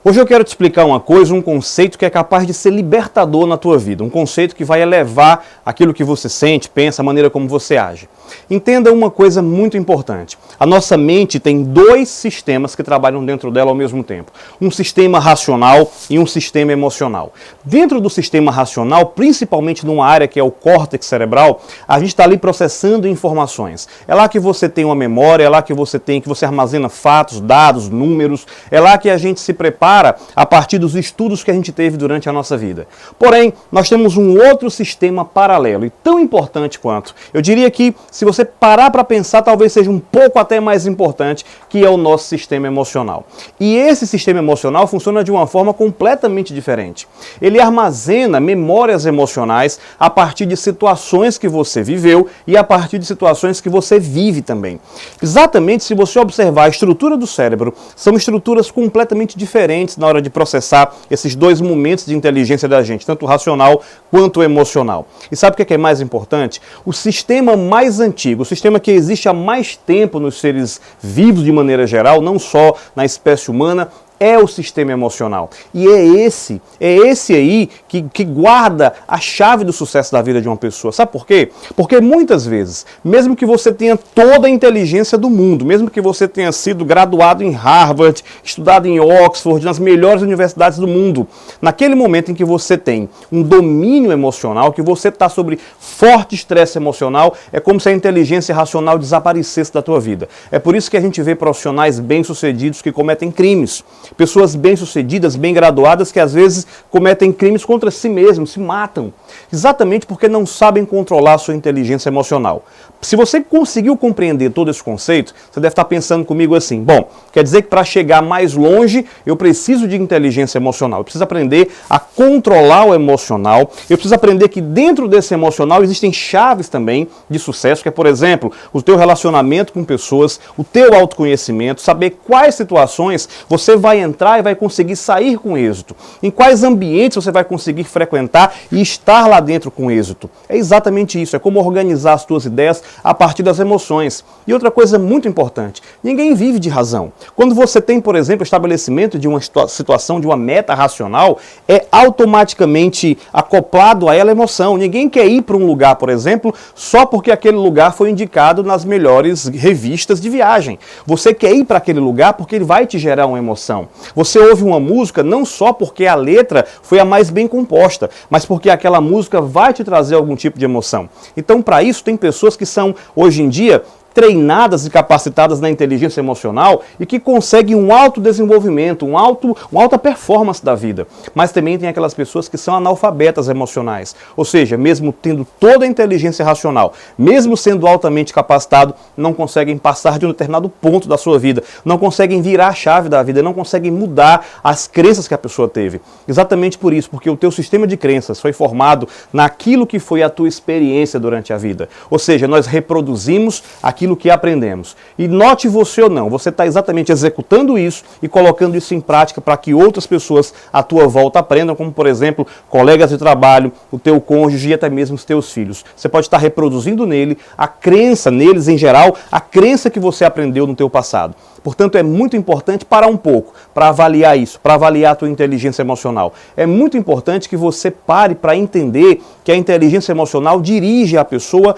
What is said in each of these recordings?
Hoje eu quero te explicar uma coisa, um conceito que é capaz de ser libertador na tua vida, um conceito que vai elevar aquilo que você sente, pensa, a maneira como você age. Entenda uma coisa muito importante. A nossa mente tem dois sistemas que trabalham dentro dela ao mesmo tempo. Um sistema racional e um sistema emocional. Dentro do sistema racional, principalmente numa área que é o córtex cerebral, a gente está ali processando informações. É lá que você tem uma memória, é lá que você armazena fatos, dados, números, é lá que a gente se prepara a partir dos estudos que a gente teve durante a nossa vida. Porém, nós temos um outro sistema paralelo e tão importante quanto. Eu diria que, se você parar para pensar, talvez seja um pouco até mais importante, que é o nosso sistema emocional. E esse sistema emocional funciona de uma forma completamente diferente. Ele armazena memórias emocionais a partir de situações que você viveu e a partir de situações que você vive também. Exatamente, se você observar a estrutura do cérebro, são estruturas completamente diferentes na hora de processar esses dois momentos de inteligência da gente, tanto racional quanto emocional. E sabe o que é mais importante? O sistema mais antigo, o sistema que existe há mais tempo nos seres vivos de maneira geral, não só na espécie humana, é o sistema emocional. E é esse aí que guarda a chave do sucesso da vida de uma pessoa. Sabe por quê? Porque muitas vezes, mesmo que você tenha toda a inteligência do mundo, mesmo que você tenha sido graduado em Harvard, estudado em Oxford, nas melhores universidades do mundo, naquele momento em que você tem um domínio emocional, que você está sobre forte estresse emocional, é como se a inteligência racional desaparecesse da tua vida. É por isso que a gente vê profissionais bem-sucedidos que cometem crimes. Pessoas bem-sucedidas, bem graduadas, que às vezes cometem crimes contra si mesmos, se matam. Exatamente porque não sabem controlar a sua inteligência emocional. Se você conseguiu compreender todo esse conceito, você deve estar pensando comigo assim, bom, quer dizer que para chegar mais longe, eu preciso de inteligência emocional. Eu preciso aprender a controlar o emocional. Eu preciso aprender que dentro desse emocional existem chaves também de sucesso, que é, por exemplo, o teu relacionamento com pessoas, o teu autoconhecimento, saber quais situações você vai entrar e vai conseguir sair com êxito. Em quais ambientes você vai conseguir frequentar e estar lá dentro com êxito. É exatamente isso, é como organizar as tuas ideias a partir das emoções. E outra coisa muito importante, ninguém vive de razão. Quando você tem, por exemplo, o estabelecimento de uma situação, de uma meta racional, é automaticamente acoplado a ela a emoção. Ninguém quer ir para um lugar, por exemplo, só porque aquele lugar foi indicado nas melhores revistas de viagem. Você quer ir para aquele lugar porque ele vai te gerar uma emoção. Você ouve uma música não só porque a letra foi a mais bem composta, mas porque aquela música vai te trazer algum tipo de emoção. Então, para isso, tem pessoas que são, hoje em dia, treinadas e capacitadas na inteligência emocional e que conseguem um alto desenvolvimento, uma alta performance da vida. Mas também tem aquelas pessoas que são analfabetas emocionais. Ou seja, mesmo tendo toda a inteligência racional, mesmo sendo altamente capacitado, não conseguem passar de um determinado ponto da sua vida, não conseguem virar a chave da vida, não conseguem mudar as crenças que a pessoa teve. Exatamente por isso, porque o teu sistema de crenças foi formado naquilo que foi a tua experiência durante a vida. Ou seja, nós reproduzimos aquilo que aprendemos. E note você ou não, você está exatamente executando isso e colocando isso em prática para que outras pessoas à tua volta aprendam, como por exemplo, colegas de trabalho, o teu cônjuge e até mesmo os teus filhos. Você pode estar reproduzindo nele a crença, neles em geral, a crença que você aprendeu no teu passado. Portanto, é muito importante parar um pouco para avaliar isso, para avaliar a tua inteligência emocional. É muito importante que você pare para entender que a inteligência emocional dirige a pessoa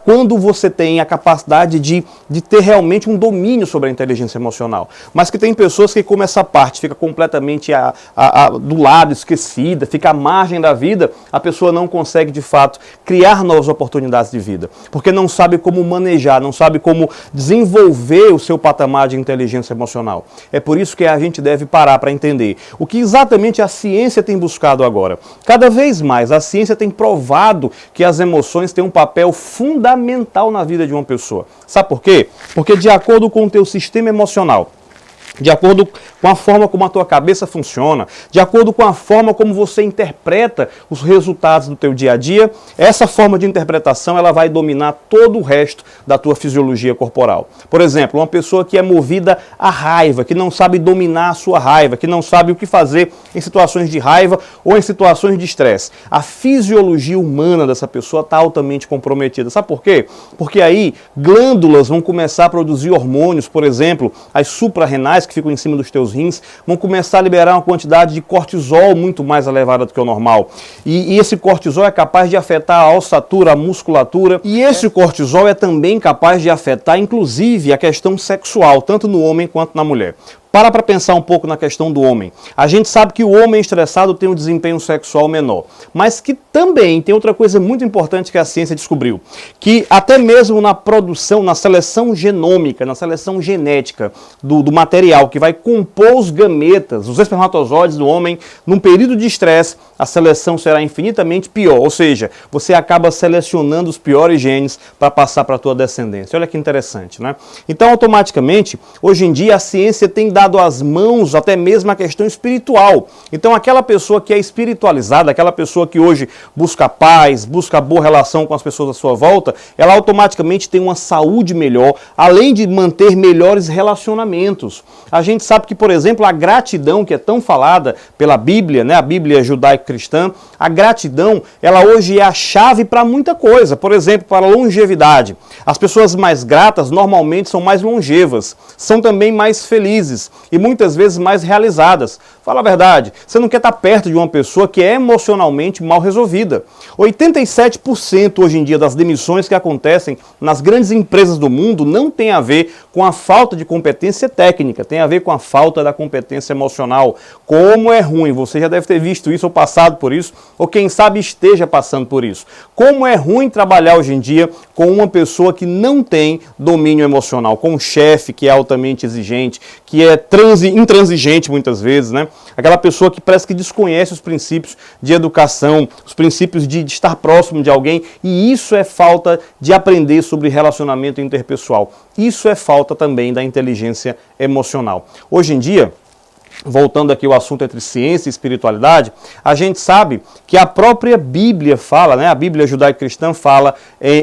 quando você tem a capacidade de ter realmente um domínio sobre a inteligência emocional. Mas que tem pessoas que, como essa parte fica completamente do lado, esquecida, fica à margem da vida, a pessoa não consegue, de fato, criar novas oportunidades de vida. Porque não sabe como manejar, não sabe como desenvolver o seu patamar de inteligência emocional. É por isso que a gente deve parar para entender o que exatamente a ciência tem buscado agora. Cada vez mais a ciência tem provado que as emoções têm um papel fundamental na vida de uma pessoa. Sabe por quê? Porque de acordo com o teu sistema emocional, de acordo com a forma como a tua cabeça funciona, de acordo com a forma como você interpreta os resultados do teu dia a dia, essa forma de interpretação ela vai dominar todo o resto da tua fisiologia corporal. Por exemplo, uma pessoa que é movida à raiva, que não sabe dominar a sua raiva, que não sabe o que fazer em situações de raiva ou em situações de estresse. A fisiologia humana dessa pessoa está altamente comprometida. Sabe por quê? Porque aí glândulas vão começar a produzir hormônios, por exemplo, as suprarrenais, arteriais que ficam em cima dos teus rins vão começar a liberar uma quantidade de cortisol muito mais elevada do que o normal. E esse cortisol é capaz de afetar a ossatura, a musculatura, e esse cortisol é também capaz de afetar, inclusive, a questão sexual, tanto no homem quanto na mulher. Para pensar um pouco na questão do homem. A gente sabe que o homem estressado tem um desempenho sexual menor, mas que também tem outra coisa muito importante que a ciência descobriu, que até mesmo na produção, na seleção genômica, na seleção genética do material que vai compor os gametas, os espermatozoides do homem, num período de estresse, a seleção será infinitamente pior, ou seja, você acaba selecionando os piores genes para passar para a tua descendência. Olha que interessante, né? Então, automaticamente, hoje em dia, a ciência tem dado as mãos até mesmo a questão espiritual. Então aquela pessoa que é espiritualizada, aquela pessoa que hoje busca paz, busca boa relação com as pessoas à sua volta, ela automaticamente tem uma saúde melhor, além de manter melhores relacionamentos. A gente sabe que, por exemplo, a gratidão que é tão falada pela Bíblia, né, a Bíblia judaico-cristã, a gratidão, ela hoje é a chave para muita coisa. Por exemplo, para a longevidade. As pessoas mais gratas normalmente são mais longevas, são também mais felizes e muitas vezes mais realizadas. Fala a verdade, você não quer estar perto de uma pessoa que é emocionalmente mal resolvida. 87% hoje em dia das demissões que acontecem nas grandes empresas do mundo não tem a ver com a falta de competência técnica, tem a ver com a falta da competência emocional. Como é ruim, você já deve ter visto isso ou passado por isso, ou quem sabe esteja passando por isso. Como é ruim trabalhar hoje em dia com uma pessoa que não tem domínio emocional, com um chefe que é altamente exigente, que é intransigente muitas vezes, né? Aquela pessoa que parece que desconhece os princípios de educação, os princípios de estar próximo de alguém, e isso é falta de aprender sobre relacionamento interpessoal. Isso é falta também da inteligência emocional. Hoje em dia, voltando aqui ao assunto entre ciência e espiritualidade, a gente sabe que a própria Bíblia fala, né? A Bíblia judaico-cristã fala,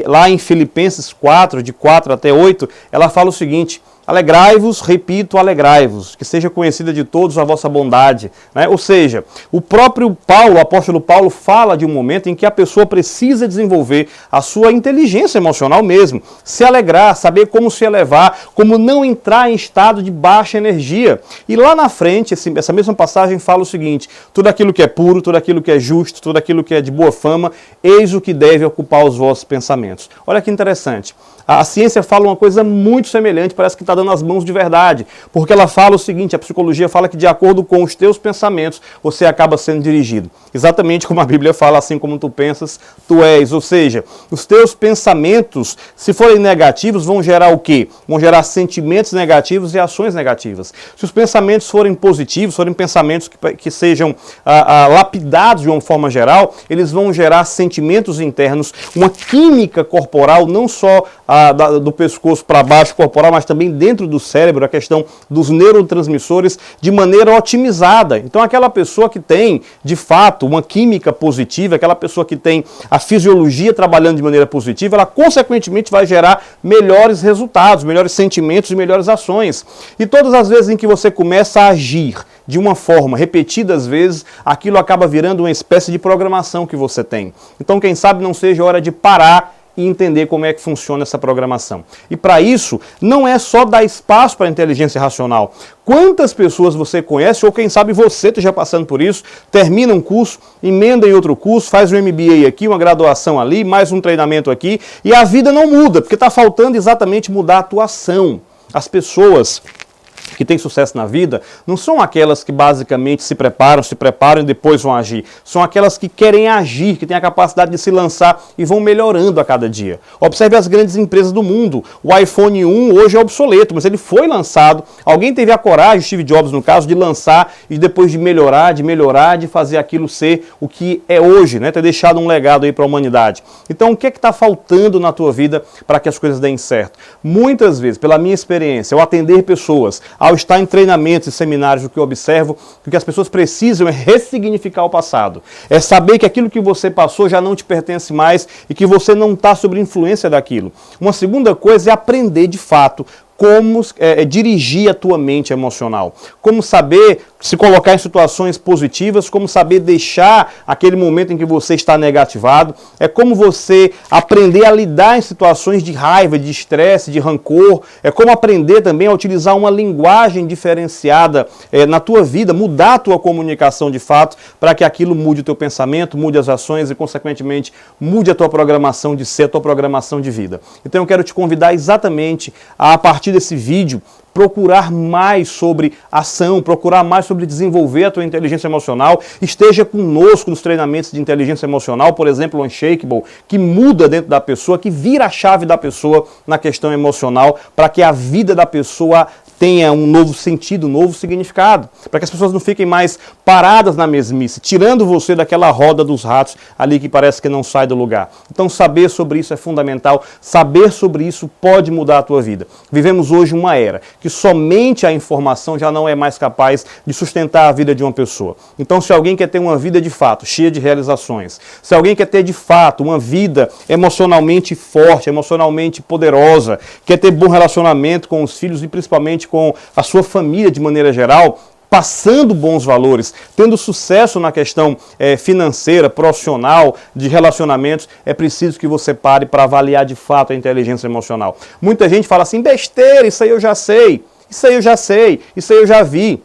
lá em Filipenses 4, de 4 até 8, ela fala o seguinte: alegrai-vos, repito, alegrai-vos, que seja conhecida de todos a vossa bondade. Né? Ou seja, o próprio Paulo, o apóstolo Paulo, fala de um momento em que a pessoa precisa desenvolver a sua inteligência emocional mesmo, se alegrar, saber como se elevar, como não entrar em estado de baixa energia. E lá na frente, essa mesma passagem fala o seguinte: tudo aquilo que é puro, tudo aquilo que é justo, tudo aquilo que é de boa fama, eis o que deve ocupar os vossos pensamentos. Olha que interessante. A ciência fala uma coisa muito semelhante, parece que está dando as mãos de verdade, porque ela fala o seguinte, a psicologia fala que de acordo com os teus pensamentos, você acaba sendo dirigido. Exatamente como a Bíblia fala, assim como tu pensas, tu és. Ou seja, os teus pensamentos, se forem negativos, vão gerar o quê? Vão gerar sentimentos negativos e ações negativas. Se os pensamentos forem positivos, forem pensamentos que sejam lapidados de uma forma geral, eles vão gerar sentimentos internos, uma química corporal, não só do pescoço para baixo corporal, mas também dentro do cérebro, a questão dos neurotransmissores, de maneira otimizada. Então aquela pessoa que tem, de fato, uma química positiva, aquela pessoa que tem a fisiologia trabalhando de maneira positiva, ela consequentemente vai gerar melhores resultados, melhores sentimentos e melhores ações. E todas as vezes em que você começa a agir de uma forma, repetidas vezes, aquilo acaba virando uma espécie de programação que você tem. Então quem sabe não seja hora de parar e entender como é que funciona essa programação. E para isso, não é só dar espaço para a inteligência racional. Quantas pessoas você conhece, ou quem sabe você esteja passando por isso, termina um curso, emenda em outro curso, faz um MBA aqui, uma graduação ali, mais um treinamento aqui, e a vida não muda, porque está faltando exatamente mudar a atuação. As pessoas que têm sucesso na vida não são aquelas que basicamente se preparam e depois vão agir. São aquelas que querem agir, que têm a capacidade de se lançar e vão melhorando a cada dia. Observe as grandes empresas do mundo. O iPhone 1 hoje é obsoleto, mas ele foi lançado. Alguém teve a coragem, Steve Jobs no caso, de lançar e depois de melhorar, de fazer aquilo ser o que é hoje, né? Ter deixado um legado aí para a humanidade. Então o que é que está faltando na tua vida para que as coisas deem certo? Muitas vezes, pela minha experiência, ao atender pessoas, ao estar em treinamentos e seminários, o que eu observo, o que as pessoas precisam é ressignificar o passado. É saber que aquilo que você passou já não te pertence mais e que você não está sob influência daquilo. Uma segunda coisa é aprender de fato como dirigir a tua mente emocional. Como saber se colocar em situações positivas, como saber deixar aquele momento em que você está negativado, é como você aprender a lidar em situações de raiva, de estresse, de rancor, é como aprender também a utilizar uma linguagem diferenciada na tua vida, mudar a tua comunicação de fato, para que aquilo mude o teu pensamento, mude as ações e, consequentemente, mude a tua programação de ser, a tua programação de vida. Então eu quero te convidar exatamente a partir desse vídeo, procurar mais sobre ação, procurar mais sobre desenvolver a tua inteligência emocional. Esteja conosco nos treinamentos de inteligência emocional, por exemplo, o Unshakable, que muda dentro da pessoa, que vira a chave da pessoa na questão emocional, para que a vida da pessoa tenha um novo sentido, um novo significado, para que as pessoas não fiquem mais paradas na mesmice, tirando você daquela roda dos ratos ali que parece que não sai do lugar. Então saber sobre isso é fundamental, saber sobre isso pode mudar a tua vida. Vivemos hoje uma era que somente a informação já não é mais capaz de sustentar a vida de uma pessoa. Então se alguém quer ter uma vida de fato, cheia de realizações, se alguém quer ter de fato uma vida emocionalmente forte, emocionalmente poderosa, quer ter bom relacionamento com os filhos e principalmente com a sua família de maneira geral, passando bons valores, tendo sucesso na questão financeira, profissional, de relacionamentos, é preciso que você pare para avaliar de fato a inteligência emocional. Muita gente fala assim, besteira, isso aí eu já sei, isso aí eu já sei, isso aí eu já vi.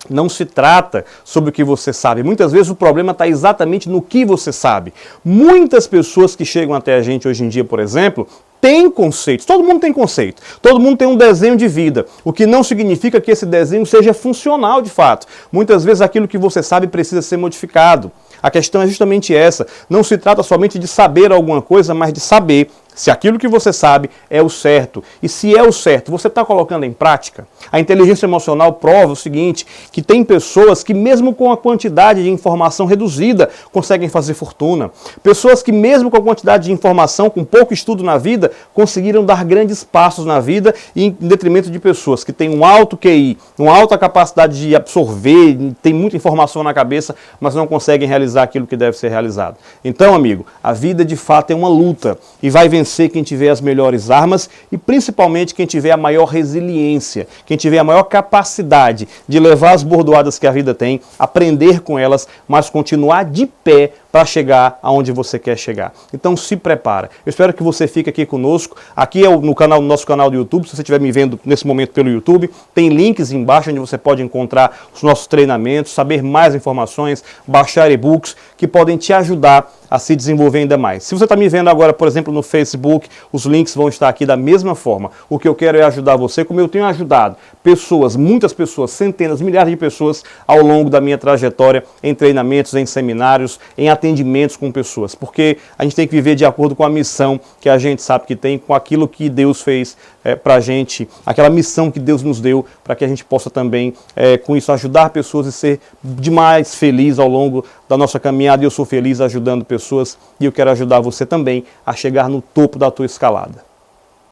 Não se trata sobre o que você sabe. Muitas vezes o problema está exatamente no que você sabe. Muitas pessoas que chegam até a gente hoje em dia, por exemplo, tem conceitos, todo mundo tem conceito, todo mundo tem um desenho de vida, o que não significa que esse desenho seja funcional de fato. Muitas vezes aquilo que você sabe precisa ser modificado. A questão é justamente essa, não se trata somente de saber alguma coisa, mas de saber se aquilo que você sabe é o certo. E se é o certo, você está colocando em prática? A inteligência emocional prova o seguinte, que tem pessoas que mesmo com a quantidade de informação reduzida, conseguem fazer fortuna. Pessoas que mesmo com a quantidade de informação, com pouco estudo na vida, conseguiram dar grandes passos na vida, em detrimento de pessoas que têm um alto QI, uma alta capacidade de absorver, tem muita informação na cabeça, mas não conseguem realizar aquilo que deve ser realizado. Então, amigo, a vida de fato é uma luta e vai vencer quem tiver as melhores armas e principalmente quem tiver a maior resiliência, quem tiver a maior capacidade de levar as bordoadas que a vida tem, aprender com elas, mas continuar de pé para chegar aonde você quer chegar. Então se prepara. Eu espero que você fique aqui conosco. Aqui é no nosso canal do YouTube, se você estiver me vendo nesse momento pelo YouTube, tem links embaixo onde você pode encontrar os nossos treinamentos, saber mais informações, baixar e-books que podem te ajudar a se desenvolver ainda mais. Se você está me vendo agora, por exemplo, no Facebook, os links vão estar aqui da mesma forma. O que eu quero é ajudar você, como eu tenho ajudado pessoas, muitas pessoas, centenas, milhares de pessoas ao longo da minha trajetória em treinamentos, em seminários, em atendimentos com pessoas. Porque a gente tem que viver de acordo com a missão que a gente sabe que tem, com aquilo que Deus fez para a gente, aquela missão que Deus nos deu, para que a gente possa também, com isso, ajudar pessoas e ser demais feliz ao longo da nossa caminhada. E eu sou feliz ajudando pessoas e eu quero ajudar você também a chegar no topo da tua escalada.